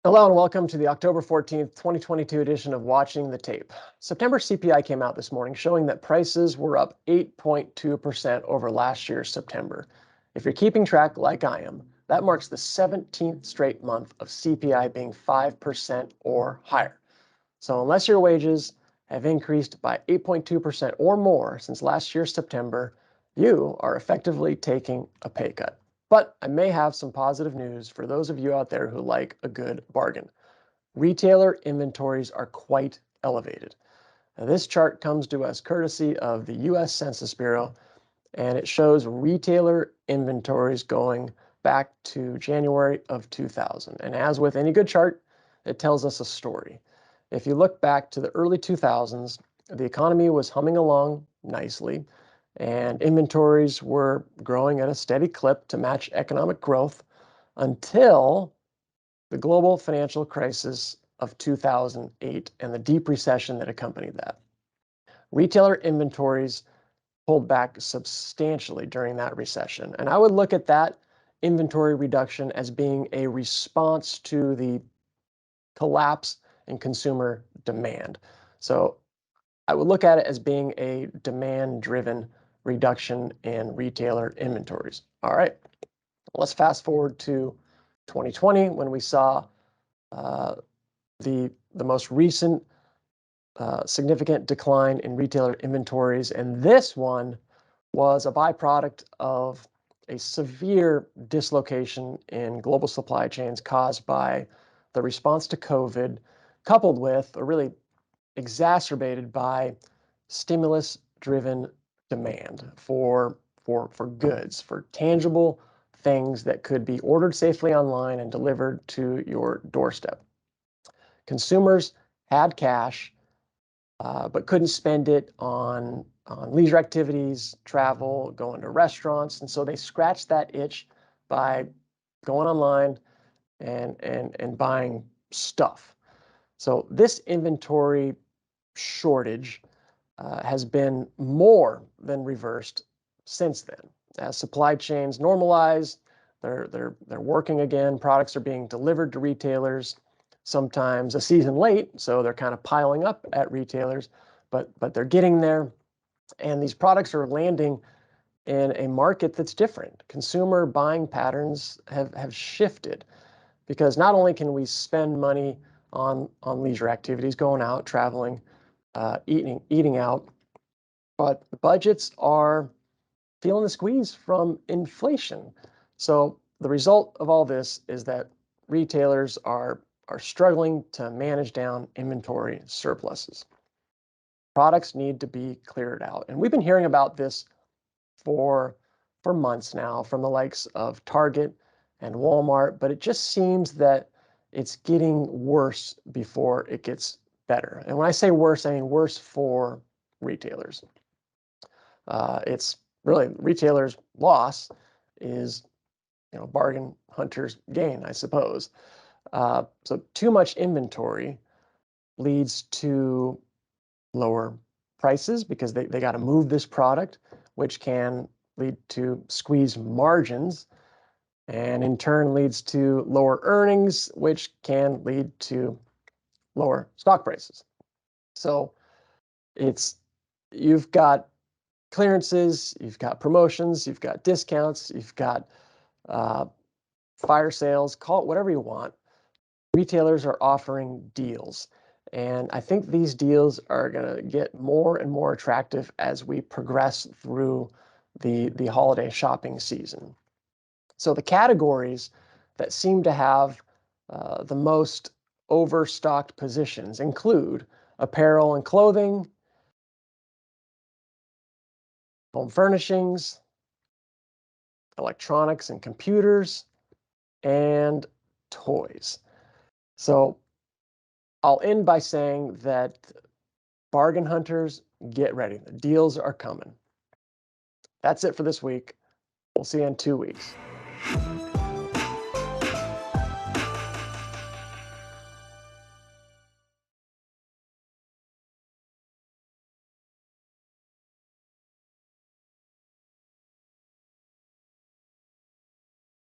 Hello and welcome to the October 14th, 2022 edition of Watching the Tape. September CPI came out this morning showing that prices were up 8.2% over last year's September. If you're keeping track like I am, that marks the 17th straight month of CPI being 5% or higher. So unless your wages have increased by 8.2% or more since last year's September, you are effectively taking a pay cut. But I may have some positive news for those of you out there who like a good bargain. Retailer inventories are quite elevated. Now, this chart comes to us courtesy of the U.S. Census Bureau, and it shows retailer inventories going back to January of 2000. And as with any good chart, it tells us a story. If you look back to the early 2000s, the economy was humming along nicely, and inventories were growing at a steady clip to match economic growth until the global financial crisis of 2008 and the deep recession that accompanied that. Retailer inventories pulled back substantially during that recession, and I would look at that inventory reduction as being a response to the collapse in consumer demand. So I would look at it as being a demand-driven reduction in retailer inventories. All right, let's fast forward to 2020 when we saw the most recent significant decline in retailer inventories, and this one was a byproduct of a severe dislocation in global supply chains caused by the response to COVID, coupled with, or really exacerbated by, stimulus-driven demand for goods, for tangible things that could be ordered safely online and delivered to your doorstep. Consumers had cash, but couldn't spend it on leisure activities, travel, going to restaurants, and so they scratched that itch by going online and buying stuff. So this inventory shortage has been more than reversed since then. As supply chains normalize, they're working again. Products are being delivered to retailers, sometimes a season late, so they're kind of piling up at retailers, but they're getting there, and these products are landing in a market that's different. Consumer buying patterns have shifted because not only can we spend money on leisure activities, going out, traveling, eating out, but the budgets are feeling the squeeze from inflation. So the result of all this is that retailers are struggling to manage down inventory surpluses. Products need to be cleared out. And we've been hearing about this for months now from the likes of Target and Walmart, but it just seems that it's getting worse before it gets better. And when I say worse, I mean worse for retailers. It's really retailers' loss is, bargain hunters' gain, I suppose. So too much inventory leads to lower prices because they got to move this product, which can lead to squeezed margins, and in turn leads to lower earnings, which can lead to lower stock prices. So you've got clearances, you've got promotions, you've got discounts, you've got fire sales, call it whatever you want. Retailers are offering deals, and I think these deals are going to get more and more attractive as we progress through the holiday shopping season. So the categories that seem to have the most overstocked positions include apparel and clothing, home furnishings, electronics and computers, and toys. So I'll end by saying that bargain hunters, get ready. The deals are coming. That's it for this week. We'll see you in 2 weeks.